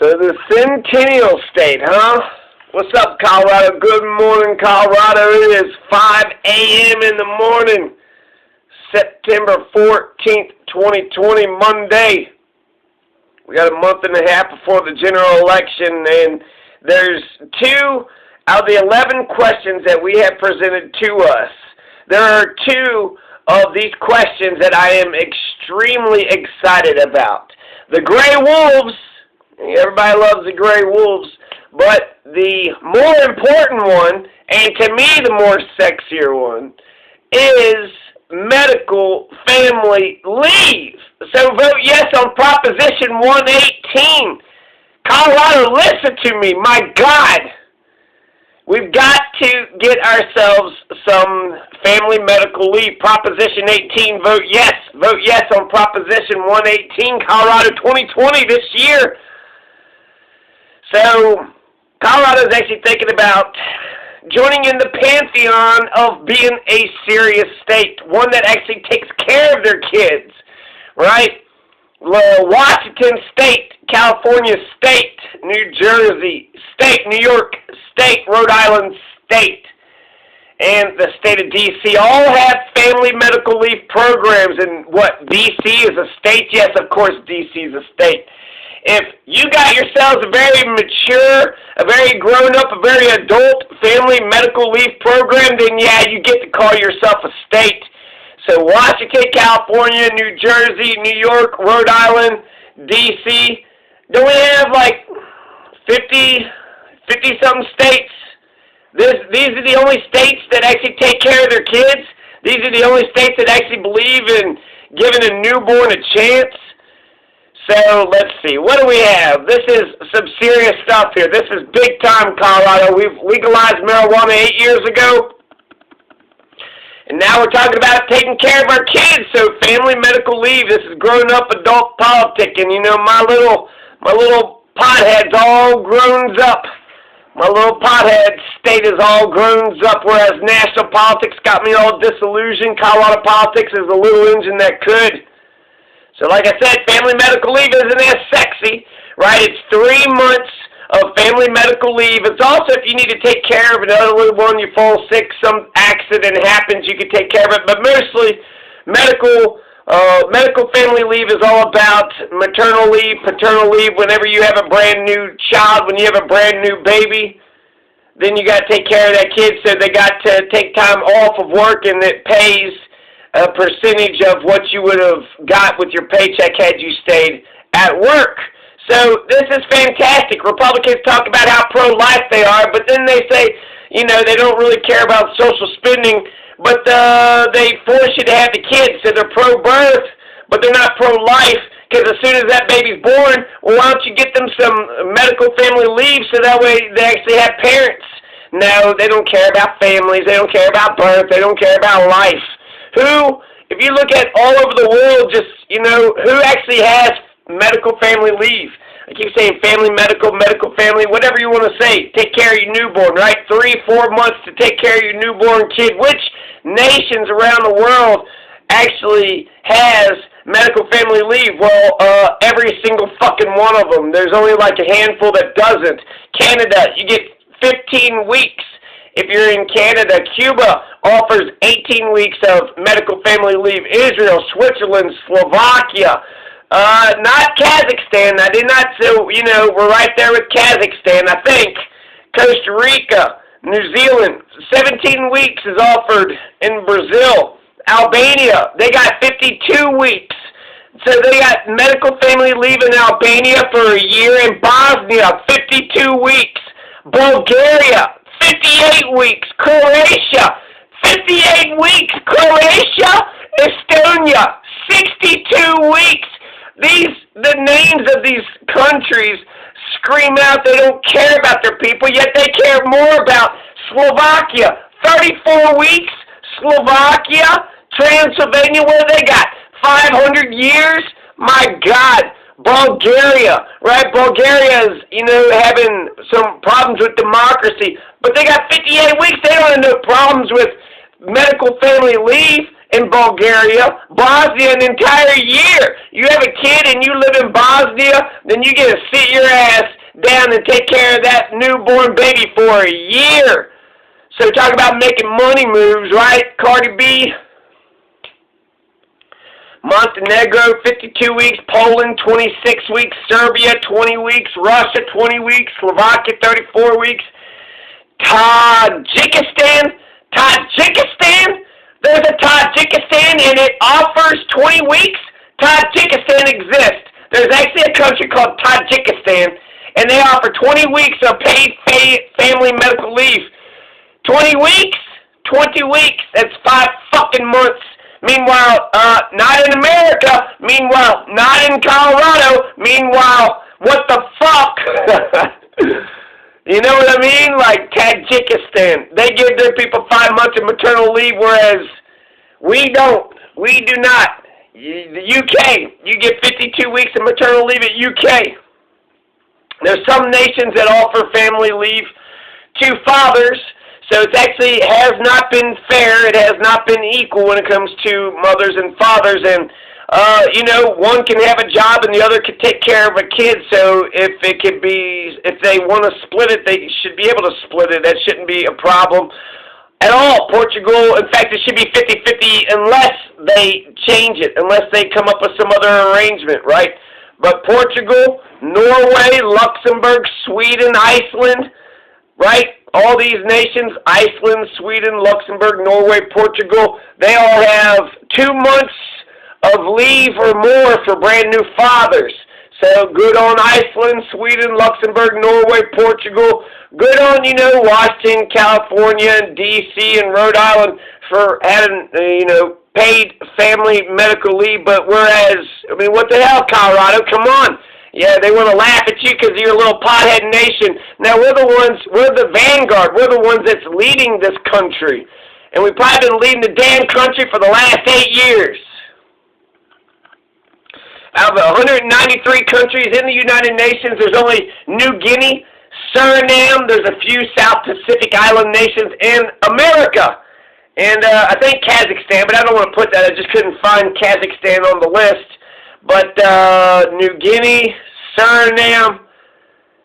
So the Centennial State, huh? What's up, Colorado? Good morning, Colorado. It is 5 a.m. in the morning, September 14th, 2020, Monday. We got a month and a half before the general election, and there's 2 out of the 11 questions that we have presented to us. There are 2 of these questions that I am extremely excited about. The Gray Wolves, everybody loves the Gray Wolves, but the more important one, and to me the more sexier one, is medical family leave. So vote yes on Proposition 118. Colorado, listen to me, my God. We've got to get ourselves some family medical leave. Proposition 18, vote yes. Vote yes on Proposition 118, Colorado 2020 this year. So, Colorado is actually thinking about joining in the pantheon of being a serious state, one that actually takes care of their kids, right? Washington State, California State, New Jersey State, New York State, Rhode Island State, and the state of D.C. all have family medical leave programs. And what, D.C. is a state? Yes, of course D.C. is a state. If you got yourselves a very mature, a very grown-up, a very adult family medical leave program, then yeah, you get to call yourself a state. So Washington, California, New Jersey, New York, Rhode Island, D.C., don't we have like 50-something states? These are the only states that actually take care of their kids. These are the only states that actually believe in giving a newborn a chance. So, let's see. What do we have? This is some serious stuff here. This is big time, Colorado. We've legalized marijuana 8 years ago. And now we're talking about taking care of our kids. So, family medical leave. This is grown-up adult politicking. You know, my little pothead's all grown up. My little pothead state is all grown up, whereas national politics got me all disillusioned. Colorado politics is a little engine that could. So like I said, family medical leave isn't as sexy, right? It's 3 months of family medical leave. It's also if you need to take care of another little one, you fall sick, some accident happens, you can take care of it. But mostly, medical family leave is all about maternal leave, paternal leave. Whenever you have a brand new child, when you have a brand new baby, then you got to take care of that kid. So they got to take time off of work, and it pays a percentage of what you would have got with your paycheck had you stayed at work. So this is fantastic. Republicans talk about how pro-life they are, but then they say, you know, they don't really care about social spending, but they force you to have the kids, so they're pro-birth, but they're not pro-life, because as soon as that baby's born, well, why don't you get them some medical family leave so that way they actually have parents? No, they don't care about families, they don't care about birth, they don't care about life. If you look at all over the world, just, you know, who actually has medical family leave? I keep saying family, medical family, whatever you want to say. Take care of your newborn, right? 3-4 months to take care of your newborn kid. Which nations around the world actually has medical family leave? Well, every single fucking one of them. There's only like a handful that doesn't. Canada, you get 15 weeks. If you're in Canada, Cuba offers 18 weeks of medical family leave. Israel, Switzerland, Slovakia, not Kazakhstan. I did not say, you know, we're right there with Kazakhstan, I think. Costa Rica, New Zealand, 17 weeks is offered in Brazil. Albania, they got 52 weeks. So they got medical family leave in Albania for a year. In Bosnia, 52 weeks. Bulgaria, 58 weeks. Croatia, 58 weeks. Croatia, Estonia, 62 weeks. The names of these countries scream out they don't care about their people, yet they care more about Slovakia. 34 weeks. Slovakia, Transylvania, what do they got? 500 years? My God. Bulgaria, right? Bulgaria is, you know, having some problems with democracy, but they got 58 weeks. They don't have no problems with medical family leave. in Bulgaria, Bosnia an entire year. You have a kid and you live in Bosnia, then you get to sit your ass down and take care of that newborn baby for a year. So talk about making money moves, right? Cardi B. Montenegro, 52 weeks. Poland, 26 weeks. Serbia, 20 weeks. Russia, 20 weeks. Slovakia, 34 weeks. Tajikistan. There's a Tajikistan and it offers 20 weeks. Tajikistan exists. There's actually a country called Tajikistan and they offer 20 weeks of paid family medical leave. 20 weeks? 20 weeks. That's 5 fucking months. Meanwhile, not in America. Meanwhile, not in Colorado. Meanwhile, what the fuck? You know what I mean? Like Tajikistan. They give their people 5 months of maternal leave, whereas we don't. We do not. The UK, you get 52 weeks of maternal leave at UK. There's some nations that offer family leave to fathers, so it actually has not been fair. It has not been equal when it comes to mothers and fathers, and you know, one can have a job and the other can take care of a kid, so if they want to split it, they should be able to split it. That shouldn't be a problem at all. Portugal, in fact, it should be 50-50 unless they change it, unless they come up with some other arrangement, right? But Portugal, Norway, Luxembourg, Sweden, Iceland, right? All these nations, Iceland, Sweden, Luxembourg, Norway, Portugal, they all have 2 months of leave or more for brand new fathers. So good on Iceland, Sweden, Luxembourg, Norway, Portugal. Good on, you know, Washington, California, and D.C. and Rhode Island for having, you know, paid family medical leave. But whereas, I mean, what the hell, Colorado? Come on. Yeah, they want to laugh at you because you're a little pothead nation. Now, we're the vanguard. We're the ones that's leading this country. And we've probably been leading the damn country for the last 8 years. Out of 193 countries in the United Nations, there's only New Guinea, Suriname, there's a few South Pacific Island nations, and America. And I think Kazakhstan, but I don't want to put that. I just couldn't find Kazakhstan on the list. But New Guinea, Suriname,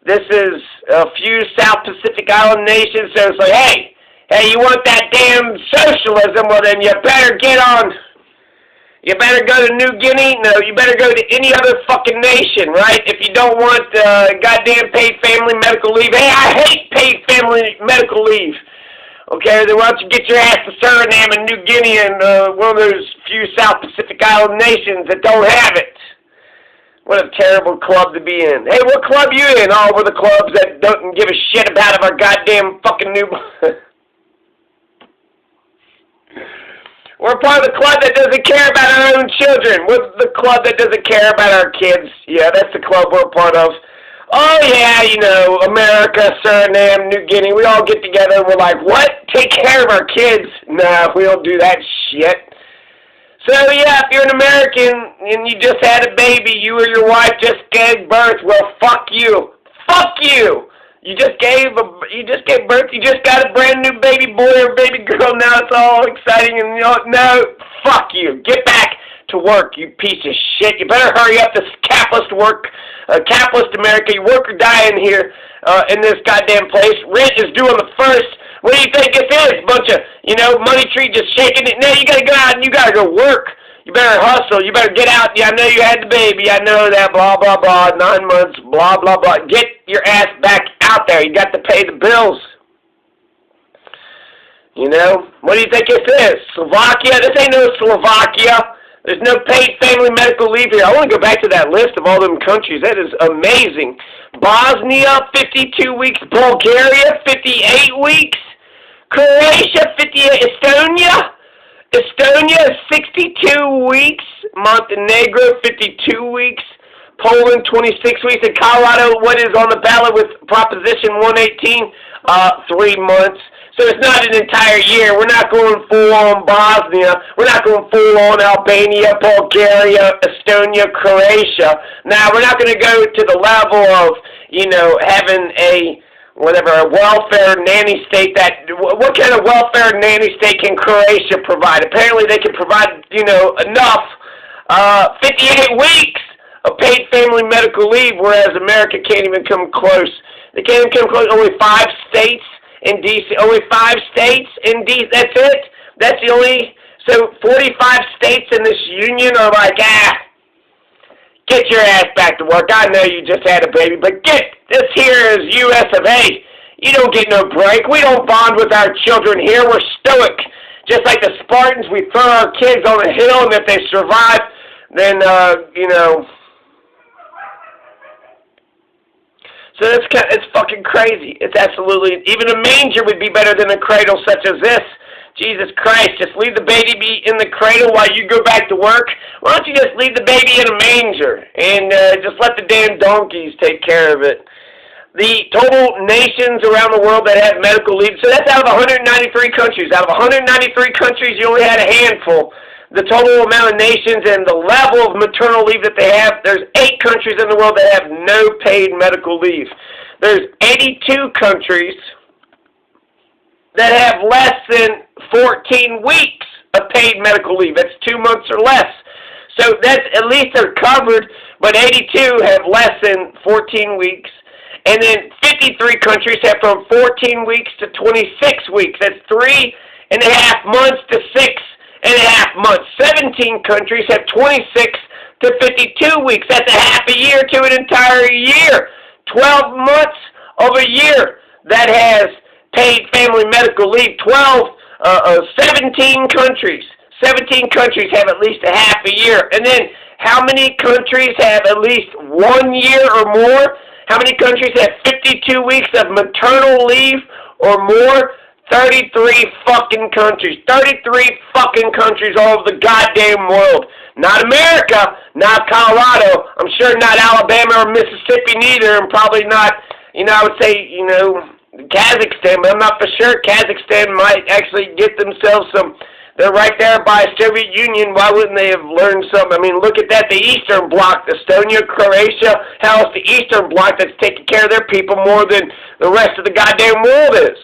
this is a few South Pacific Island nations. So it's like, hey, you want that damn socialism? Well, then you better get on. You better go to New Guinea? No, you better go to any other fucking nation, right? If you don't want goddamn paid family medical leave. Hey, I hate paid family medical leave. Okay, then why don't you get your ass to Suriname and New Guinea and one of those few South Pacific Island nations that don't have it. What a terrible club to be in. Hey, what club you in? Oh, we're the clubs that don't give a shit about our goddamn fucking new... We're part of the club that doesn't care about our own children. We're the club that doesn't care about our kids. Yeah, that's the club we're part of. Oh, yeah, you know, America, Suriname, New Guinea, we all get together and we're like, what? Take care of our kids? No, we don't do that shit. So, yeah, if you're an American and you just had a baby, you or your wife just gave birth, well, fuck you. Fuck you. You just gave birth. You just got a brand new baby boy or baby girl. Now it's all exciting and no, fuck you. Get back to work, you piece of shit. You better hurry up. This capitalist capitalist America. You work or die in here in this goddamn place. Rent is due on the 1st. What do you think this is? A bunch of money tree just shaking it. No, you gotta go out and you gotta go work. You better hustle. You better get out. Yeah, I know you had the baby. I know that. Blah, blah, blah. 9 months. Blah, blah, blah. Get your ass back out there. You got to pay the bills. You know? What do you think this is? Slovakia? This ain't no Slovakia. There's no paid family medical leave here. I want to go back to that list of all them countries. That is amazing. Bosnia, 52 weeks. Bulgaria, 58 weeks. Croatia, 58. Estonia, 62 weeks. Montenegro, 52 weeks. Poland, 26 weeks. And Colorado, what is on the ballot with Proposition 118? 3 months. So it's not an entire year. We're not going full-on Bosnia. We're not going full-on Albania, Bulgaria, Estonia, Croatia. Now, we're not going to go to the level of, having a whatever, a welfare nanny state what kind of welfare nanny state can Croatia provide? Apparently they can provide, enough, 58 weeks of paid family medical leave, whereas America can't even come close. They can't even come close. Only 5 states in D.C., that's it? That's the only, so 45 states in this union are like, get your ass back to work. I know you just had a baby, but this here is U.S. of A. You don't get no break. We don't bond with our children here. We're stoic. Just like the Spartans, we throw our kids on a hill, and if they survive, then, So it's fucking crazy. It's absolutely, even a manger would be better than a cradle such as this. Jesus Christ, just leave the baby in the cradle while you go back to work. Why don't you just leave the baby in a manger and just let the damn donkeys take care of it? The total nations around the world that have medical leave, so that's out of 193 countries. Out of 193 countries, you only had a handful. The total amount of nations and the level of maternal leave that they have, there's 8 countries in the world that have no paid medical leave. There's 82 countries that have less than 14 weeks of paid medical leave. That's 2 months or less. So that's, at least they're covered, but 82 have less than 14 weeks. And then 53 countries have from 14 weeks to 26 weeks. That's 3.5 months to 6.5 months. 17 countries have 26 to 52 weeks. That's a half a year to an entire year. 12 months of a year that has paid family medical leave. 17 countries. 17 countries have at least a half a year. And then how many countries have at least 1 year or more? How many countries have 52 weeks of maternal leave or more? 33 fucking countries. 33 fucking countries all over the goddamn world. Not America, not Colorado. I'm sure not Alabama or Mississippi neither, and probably not, I would say, Kazakhstan, but I'm not for sure. Kazakhstan might actually get themselves some. They're right there by Soviet Union. Why wouldn't they have learned something? I mean, look at that, the Eastern Bloc, Estonia, Croatia. Hell, it's the Eastern Bloc that's taking care of their people more than the rest of the goddamn world is.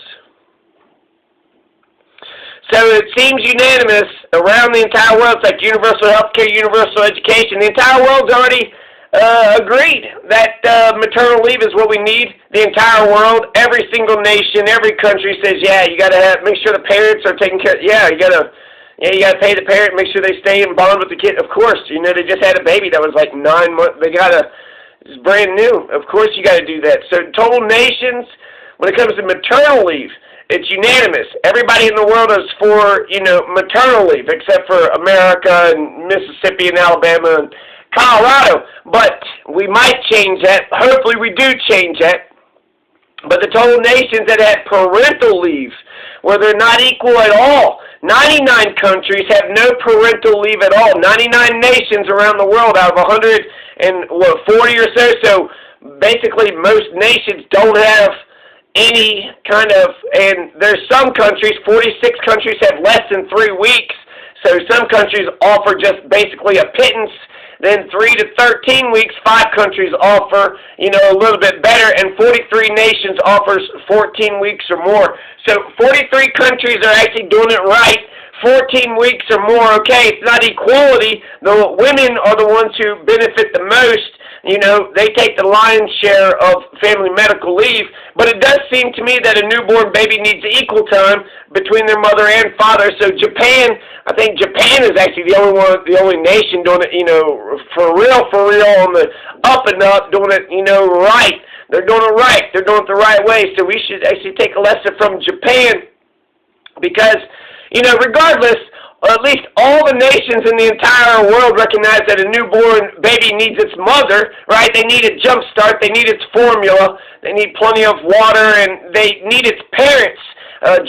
So it seems unanimous around the entire world. It's like universal health care, universal education. The entire world's already agreed that maternal leave is what we need. The entire world, every single nation, every country says, yeah, you got to make sure the parents are taken care of. Yeah, you got to pay the parent, make sure they stay and bond with the kid. Of course, they just had a baby that was like 9 months. It's brand new. Of course you got to do that. So total nations, when it comes to maternal leave, it's unanimous. Everybody in the world is for, maternal leave, except for America and Mississippi and Alabama and Colorado. But we might change that. Hopefully we do change that. But the total nations that have parental leave, where they're not equal at all, 99 countries have no parental leave at all. 99 nations around the world out of 140 or so. So basically most nations don't have any kind of, and there's some countries, 46 countries have less than 3 weeks, so some countries offer just basically a pittance. Then 3 to 13 weeks, 5 countries offer, a little bit better, and 43 nations offers 14 weeks or more. So 43 countries are actually doing it right. 14 weeks or more, okay, it's not equality. The women are the ones who benefit the most. They take the lion's share of family medical leave, but it does seem to me that a newborn baby needs equal time between their mother and father. So Japan, I think Japan is actually the only nation doing it, for real, on the up and up, doing it, right. They're doing it right. They're doing it the right way. So we should actually take a lesson from Japan because, regardless, or at least all the nations in the entire world recognize that a newborn baby needs its mother, right? They need a jump start. They need its formula. They need plenty of water, and they need its parents.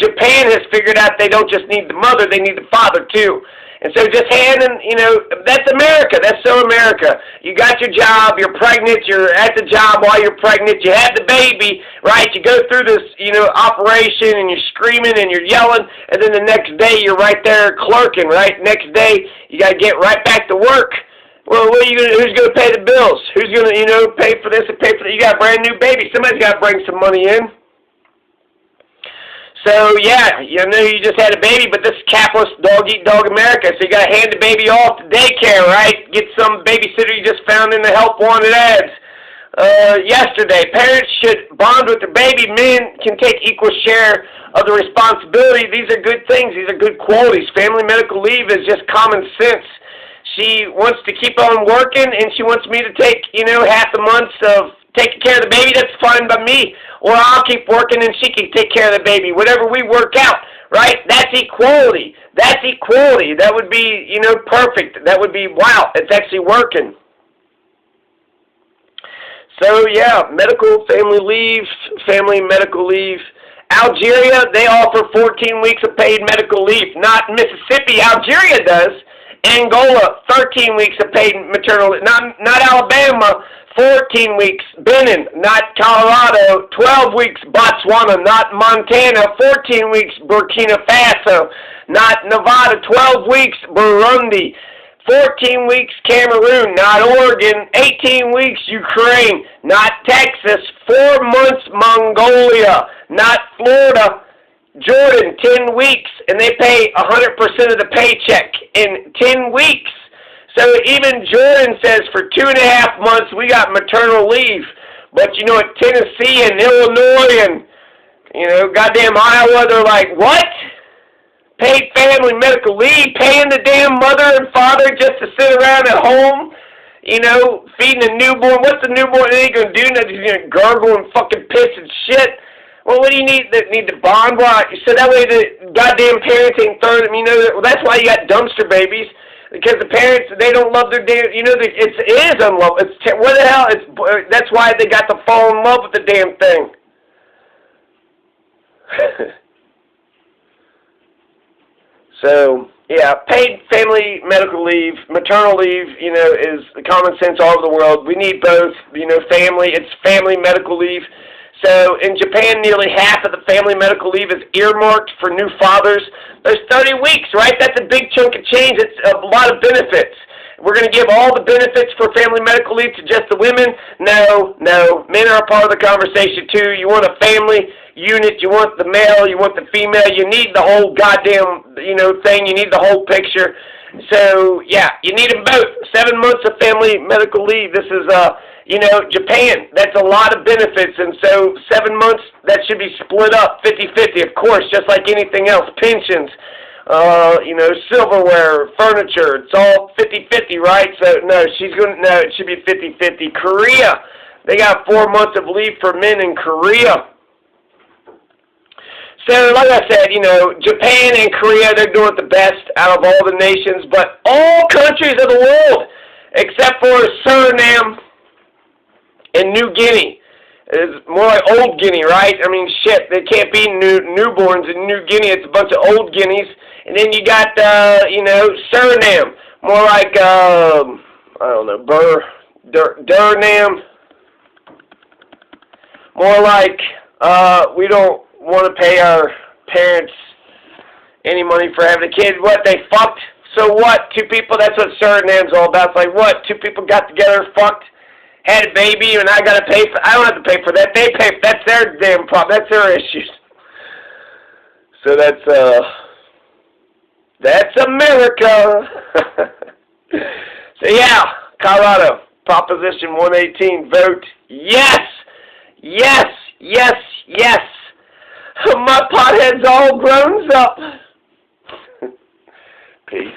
Japan has figured out they don't just need the mother, they need the father too. And so just that's America. That's so America. You got your job, you're pregnant, you're at the job while you're pregnant, you had the baby, right? You go through this, operation and you're screaming and you're yelling, and then the next day you're right there clerking, right? Next day you got to get right back to work. Well, who's going to pay the bills? Who's going to, pay for this and pay for that? You got a brand new baby. Somebody's got to bring some money in. So, yeah, you know you just had a baby, but this is capitalist dog-eat-dog America, so you got to hand the baby off to daycare, right? Get some babysitter you just found in the help wanted ads. Yesterday, parents should bond with their baby. Men can take equal share of the responsibility. These are good things. These are good qualities. Family medical leave is just common sense. She wants to keep on working, and she wants me to take, half the months of taking care of the baby. That's fine by me. Or I'll keep working, and she can take care of the baby. Whatever we work out, right? That's equality. That's equality. That would be, perfect. That would be, wow, it's actually working. So, yeah, family medical leave. Algeria, they offer 14 weeks of paid medical leave. Not Mississippi, Algeria does. Angola, 13 weeks of paid maternal leave. Not Alabama, 14 weeks. Benin, not Colorado, 12 weeks. Botswana, not Montana, 14 weeks. Burkina Faso, not Nevada, 12 weeks. Burundi, 14 weeks Cameroon, not Oregon, 18 weeks Ukraine, not Texas, 4 months Mongolia, not Florida, Jordan, 10 weeks, and they pay 100% of the paycheck in 10 weeks. So even Jordan says for 2.5 months we got maternal leave, but at Tennessee and Illinois and goddamn Iowa, they're like, what? Paid family medical leave, paying the damn mother and father just to sit around at home, feeding a newborn. What's the newborn? They ain't gonna do nothing. He's gonna gargle and fucking piss and shit. Well, what do you need? Need to bond? Why? So that way the goddamn parents ain't throwing them. That's why you got dumpster babies, because the parents, they don't love their damn. It is unlovable. What the hell? That's why they got to fall in love with the damn thing. So, yeah, paid family medical leave, maternal leave, is common sense all over the world. We need both, it's family medical leave. So, in Japan, nearly half of the family medical leave is earmarked for new fathers. There's 30 weeks, right? That's a big chunk of change. It's a lot of benefits. We're going to give all the benefits for family medical leave to just the women? No. Men are a part of the conversation, too. You want a family unit, you want the male, you want the female, you need the whole goddamn, thing, you need the whole picture. So, yeah, you need them both. 7 months of family medical leave. This is, Japan. That's a lot of benefits, and so 7 months, that should be split up 50-50, of course, just like anything else. Pensions, silverware, furniture, it's all 50-50, right? So, no, it should be 50-50. Korea, they got 4 months of leave for men in Korea. So, like I said, Japan and Korea, they're doing it the best out of all the nations, but all countries of the world, except for Suriname and New Guinea. It's more like Old Guinea, right? I mean, shit, they can't be newborns in New Guinea. It's a bunch of Old Guineas. And then you got, Suriname, more like, Suriname, more like, we don't want to pay our parents any money for having a kid. What, they fucked? So what? 2 people, that's what Suriname's all about. It's like, what? 2 people got together, fucked, had a baby, and I got to pay for, I don't have to pay for that. They pay, that's their damn problem. That's their issues. So that's America. So yeah, Colorado, Proposition 118, vote yes. Yes, yes, yes. My pothead's all grown up. Peace.